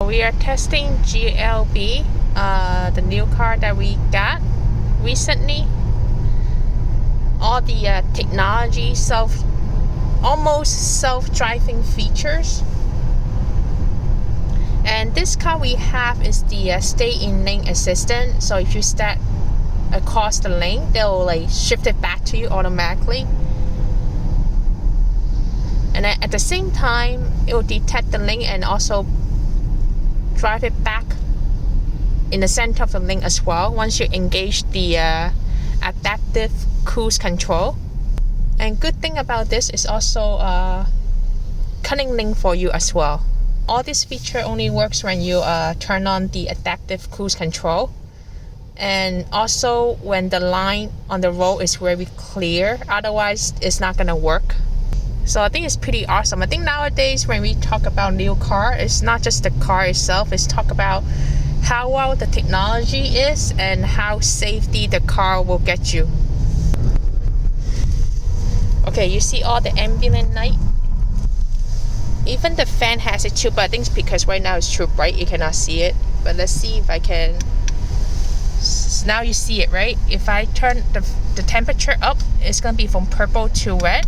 we are testing GLB, the new car that we got recently. All the technology, almost self-driving features. And this car we have is the stay in lane assistant. So if you step across the lane, they'll like shift it back to you automatically. And then at the same time, it will detect the lane and also drive it back in the center of the lane as well once you engage the adaptive cruise control. And good thing about this is also cutting lane for you as well. All this feature only works when you turn on the adaptive cruise control, and also when the line on the road is very clear. Otherwise it's not gonna work. So I think it's pretty awesome. I think nowadays when we talk about new car, it's not just the car itself, it's talk about how well the technology is and how safety the car will get you. Okay, you see all the ambient light? Even the fan has it too, but I think it's because right now it's too bright, you cannot see it. But let's see if I can. So now you see it, right? If I turn the temperature up, it's gonna be from purple to red.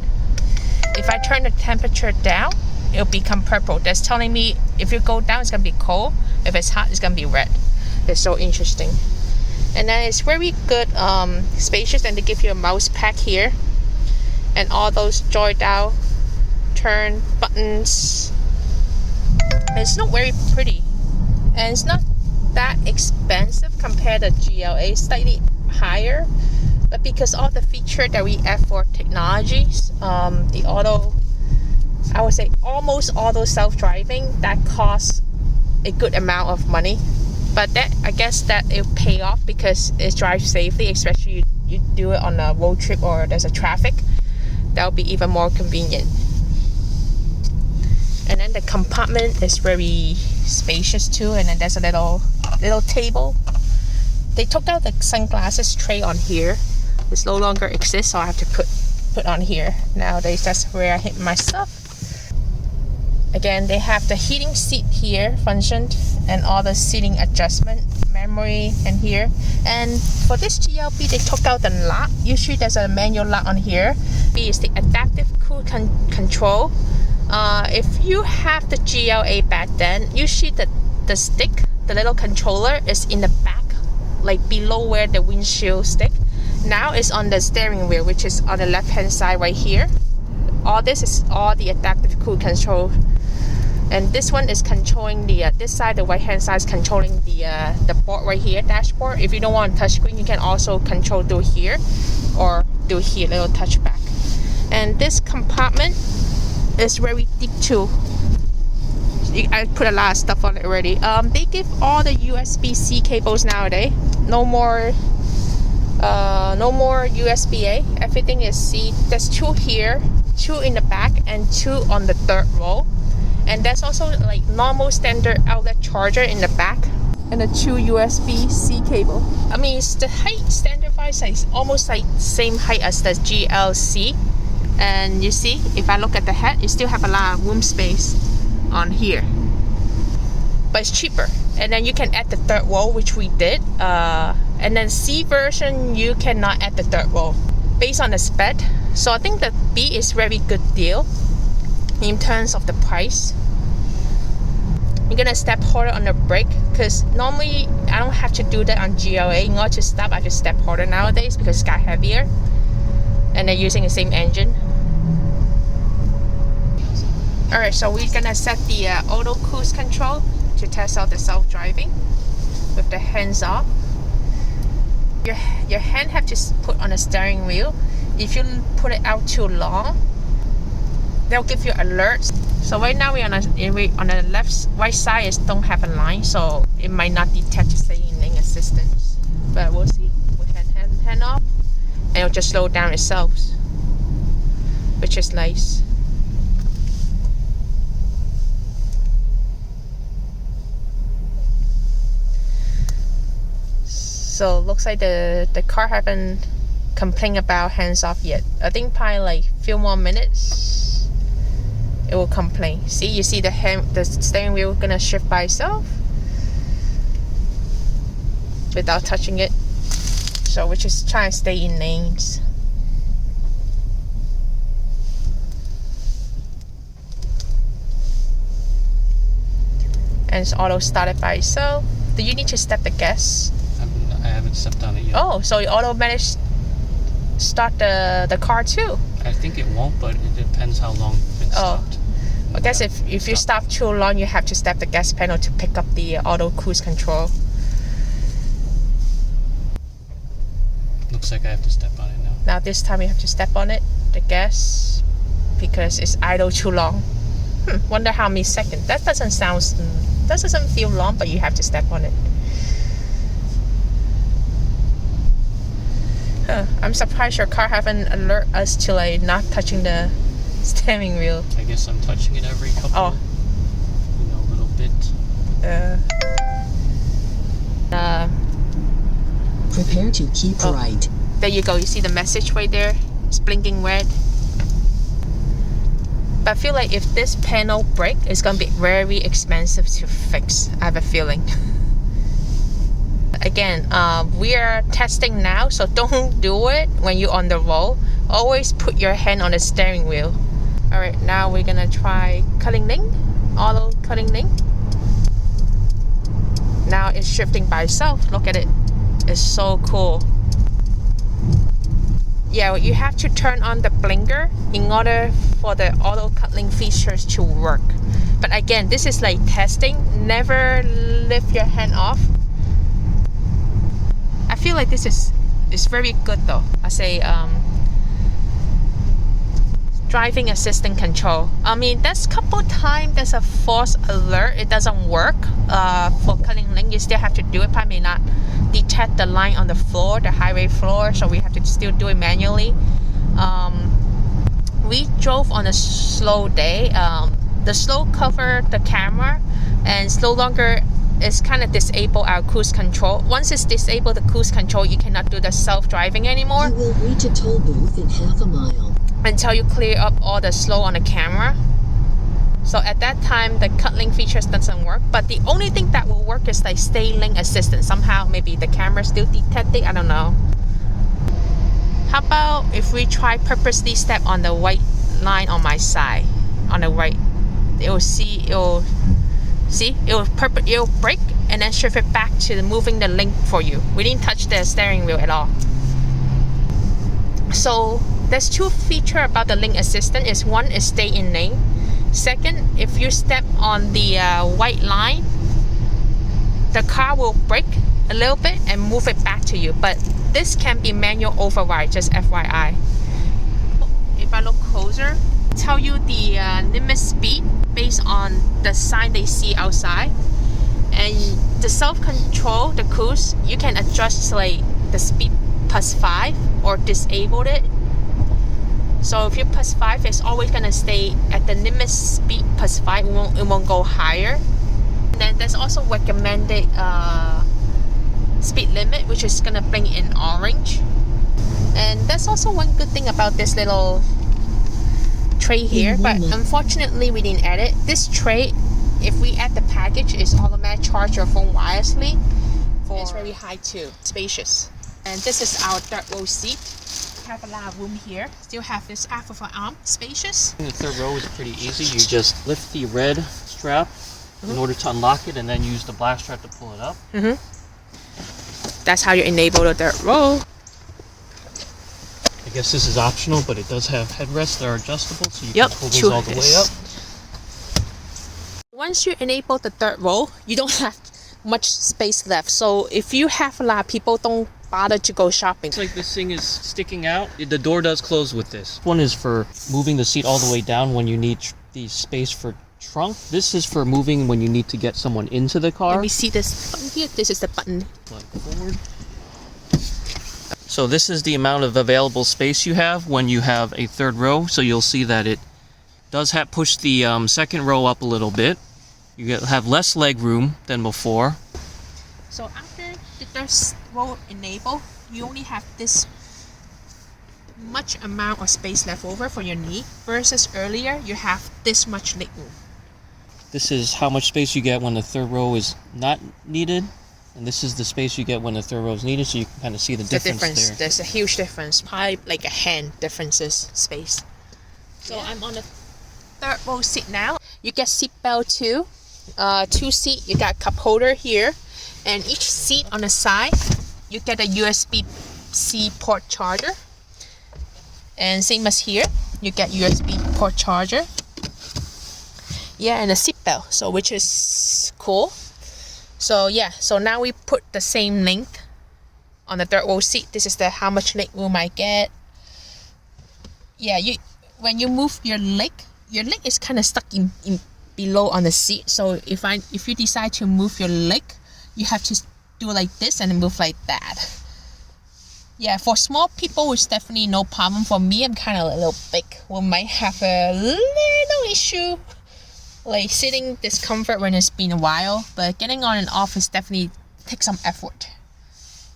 If I turn the temperature down, it'll become purple. That's telling me if you go down, it's gonna be cold. If it's hot, it's gonna be red. It's so interesting. And then it's very good, spacious, and they give you a mouse pad here, and all those joy dial, turn buttons. It's not very pretty, and it's not that expensive compared to GLA, slightly higher. But because all the feature that we add for technologies, the auto, I would say almost auto self-driving, that costs a good amount of money. But that, I guess that it'll pay off because it drives safely, especially you do it on a road trip or there's a traffic. That'll be even more convenient. And then the compartment is very spacious too, and then there's a little table. They took out the sunglasses tray on here. This no longer exists, so I have to put on here. Nowadays, that's where I hit my stuff. Again, they have the heating seat here functioned, and all the seating adjustment, memory, and here. And for this GLB, they took out the lock. Usually, there's a manual lock on here. B is the adaptive cruise control. If you have the GLA back then, usually the stick, the little controller, is in the back, like below where the windshield stick. Now it's on the steering wheel, which is on the left hand side right here. All this is all the adaptive cruise control, and this one is controlling the this side, the right hand side is controlling the board right here, dashboard. If you don't want a touch screen, you can also control through here or through here, little touchback. And this compartment is very deep too. I put a lot of stuff on it already. They give all the USB-C cables nowadays. No more USB-A. Everything is C. There's 2 here, 2 in the back, and 2 on the third row. And there's also like normal standard outlet charger in the back, and the 2 USB-C cable. I mean, it's the height standard-wise size, almost like same height as the GLC. And you see, if I look at the head, you still have a lot of room space on here, but it's cheaper. And then you can add the third row, which we did. And then C version, you cannot add the third row based on the spec. So I think the B is very good deal in terms of the price. You're gonna step harder on the brake, because normally I don't have to do that on GLA. In order to stop, I just step harder nowadays because it got heavier, and they're using the same engine. Alright, so we're gonna set the auto cruise control to test out the self-driving with the hands off. Your hand have to put on the steering wheel. If you put it out too long, they'll give you alerts. So right now we're on the right side is don't have a line, so it might not detect stay in lane assistance. But we'll see. We can hand off, and it'll just slow down itself, which is nice. So looks like the car haven't complained about hands off yet. I think probably like few more minutes it will complain. See, you see the steering wheel gonna shift by itself without touching it. So we're just trying to stay in lanes. And it's auto started by itself. Do you need to step the gas? I haven't stepped on it yet. Oh, so you automatically start the car too? I think it won't, but it depends how long you've been stopped. I guess if you stop too long, you have to step the gas pedal to pick up the auto cruise control. Looks like I have to step on it now. Now this time you have to step on it, the gas, because it's idle too long. Wonder how many seconds. That doesn't feel long, but you have to step on it. I'm surprised your car haven't alert us to like not touching the steering wheel. I guess I'm touching it every couple, little bit. Prepare to keep right. There you go. You see the message right there? It's blinking red. But I feel like if this panel break, it's gonna be very expensive to fix. I have a feeling. Again, we are testing now, so don't do it when you're on the road. Always put your hand on the steering wheel. Alright, now we're gonna try cutting link, auto cutting link. Now it's shifting by itself. Look at it. It's so cool. Yeah, you have to turn on the blinker in order for the auto cut link features to work. But again, this is like testing. Never lift your hand off. I feel like this is very good though. I say driving assistant control. I mean, there's a couple times there's a false alert. It doesn't work for cutting link. You still have to do it. Probably may not detect the line on the floor, the highway floor, so we have to still do it manually. We drove on a slow day. The slow covered the camera, and it's no longer, it's kind of disable our cruise control. Once it's disabled the cruise control, you cannot do the self-driving anymore. You will reach a toll booth in half a mile. Until you clear up all the slow on the camera. So at that time, the cut link features doesn't work. But the only thing that will work is like stay link assistant. Somehow, maybe the camera still detect it. I don't know. How about if we try purposely step on the white line on my side, on the right? It'll break and then shift it back to moving the link for you. We didn't touch the steering wheel at all. So there's two features about the link assistant. Is one is stay in lane. Second, if you step on the white line, the car will brake a little bit and move it back to you. But this can be manual override, just FYI. If I look closer, tell you the limit speed based on the sign they see outside. And the self-control, the cruise, you can adjust like the speed +5 or disable it. So if you +5, it's always gonna stay at the limit speed +5. It won't go higher. And then there's also recommended speed limit, which is gonna bring in orange. And that's also one good thing about this little tray here. But unfortunately, we didn't add it. This tray, if we add the package, is automatic charge your phone wirelessly. It's very high too, spacious. And this is our third row seat. Have a lot of room here. Still have this half of an arm, spacious. The third row is pretty easy. You just lift the red strap in order to unlock it, and then use the black strap to pull it up. That's how you enable the third row. I guess this is optional, but it does have headrests that are adjustable, so you can pull those all the way up. Once you enable the third row, you don't have much space left. So if you have a lot of people, don't bother to go shopping. It's like this thing is sticking out. The door does close with this. One is for moving the seat all the way down when you need the space for trunk. This is for moving when you need to get someone into the car. Let me see this button here. This is the button. Like forward. So this is the amount of available space you have when you have a third row. So you'll see that it does push the second row up a little bit. You have less leg room than before. So after the third row enable, you only have this much amount of space left over for your knee versus earlier you have this much leg room. This is how much space you get when the third row is not needed, and this is the space you get when the third row is needed, so you can kind of see the difference there. There's a huge difference, probably like a hand differences space. So I'm on the third row seat now. You get seat belt too. 2 seat, you got cup holder here, and each seat on the side you get a USB-C port charger, and same as here you get USB port charger, and a seat belt, so which is cool. So so now we put the same length on the third row seat. This is the how much leg room I get. When you move your leg is kind of stuck in below on the seat. So if you decide to move your leg, you have to do like this and move like that. For small people it's definitely no problem. For me, I'm kind of a little big, we might have a little issue like sitting discomfort when it's been a while, but getting on and off is definitely takes some effort.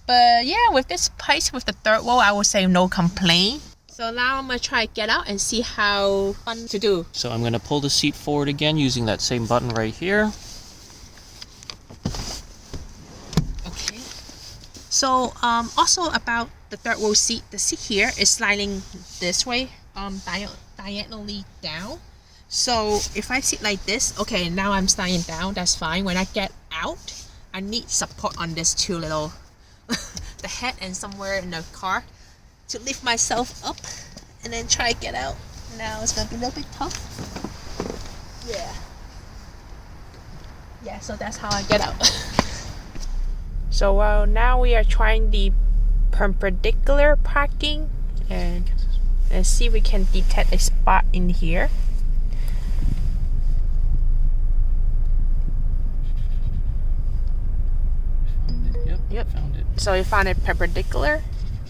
But with this price, with the third row, I would say no complaint. So now I'm gonna try to get out and see how fun to do. So I'm gonna pull the seat forward again using that same button right here. Okay. So also about the third row seat, the seat here is sliding this way, diagonally down. So if I sit like this, okay, now I'm sliding down, that's fine. When I get out, I need support on this two little, the head and somewhere in the car to lift myself up and then try to get out. Now it's gonna be a little bit tough. So that's how I get out. So now we are trying the perpendicular parking and see if we can detect a spot in here. Yep. Found it. So you found it perpendicular.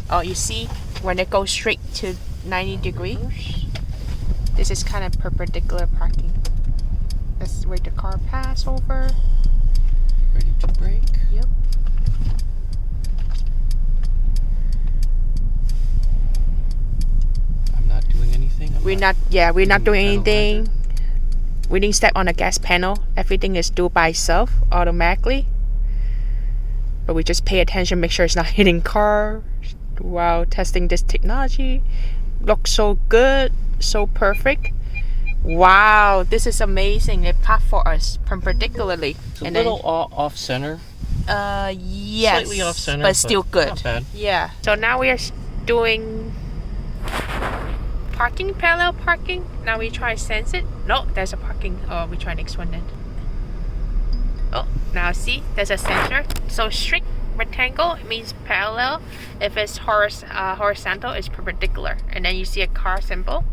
Oh, you see when it goes straight to 90 degrees. This is kind of perpendicular parking. That's where the car pass over. Ready to brake. Yep. I'm not doing anything. We're not doing anything. We didn't step on the gas panel. Everything is do by itself automatically. But we just pay attention, make sure it's not hitting cars while testing this technology. Looks so good, so perfect. Wow, this is amazing. It passed for us perpendicularly. It's a little off center. Yes. Slightly off center, but still good. Not bad. Yeah. So now we are doing parking, parallel parking. Now we try sense it. No, there's a parking. Oh, we try next one then. Oh, now see, there's a sensor. So strict rectangle, it means parallel. If it's horizontal, it's perpendicular. And then you see a car symbol.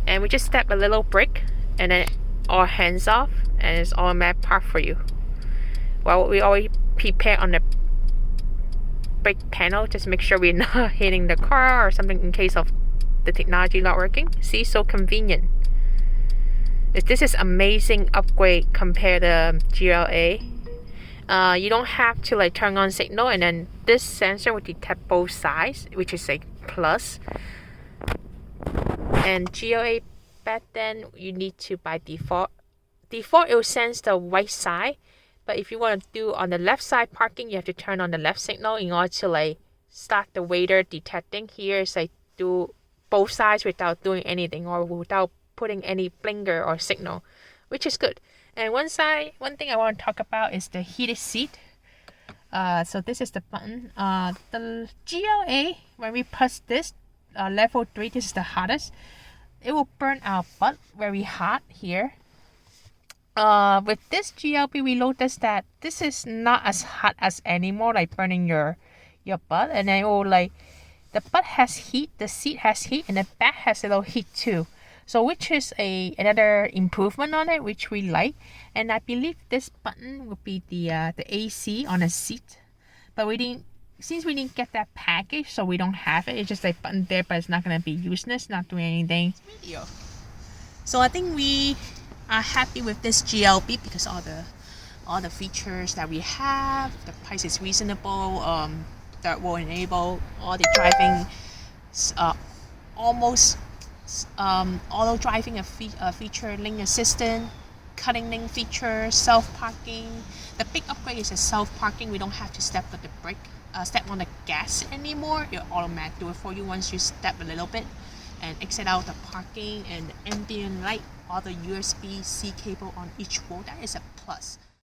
And we just step a little brake, and then all hands off, and it's automatic park for you. Well, we always prepare on the brake panel, just make sure we're not hitting the car or something in case of the technology not working. See, so convenient. This is amazing upgrade compared to GLA. You don't have to like turn on signal, and then this sensor will detect both sides, which is a plus. And GLA back then you need to by default it will sense the right side, but if you want to do on the left side parking, you have to turn on the left signal in order to like start the waiter detecting. Here is like do both sides without doing anything or without putting any blinker or signal, which is good. And one thing I want to talk about is the heated seat. So this is the button. The GLA, when we press this level 3, this is the hottest. It will burn our butt very hot here. With this GLB, we noticed that this is not as hot as anymore, like burning your butt, and then it will like the butt has heat, the seat has heat, and the back has a little heat too. So which is another improvement on it, which we like. And I believe this button would be the AC on the seat, but since we didn't get that package, so we don't have it. It's just a button there, but it's not gonna be useless, not doing anything. So I think we are happy with this GLB because all the features that we have, the price is reasonable. That will enable all the driving almost auto driving feature, lane assistant, cutting lane feature, self parking. The big upgrade is the self parking. We don't have to step on the brake, step on the gas anymore. It automatic do it for you once you step a little bit and exit out the parking, and ambient light, all the USB-C cable on each wall. That is a plus.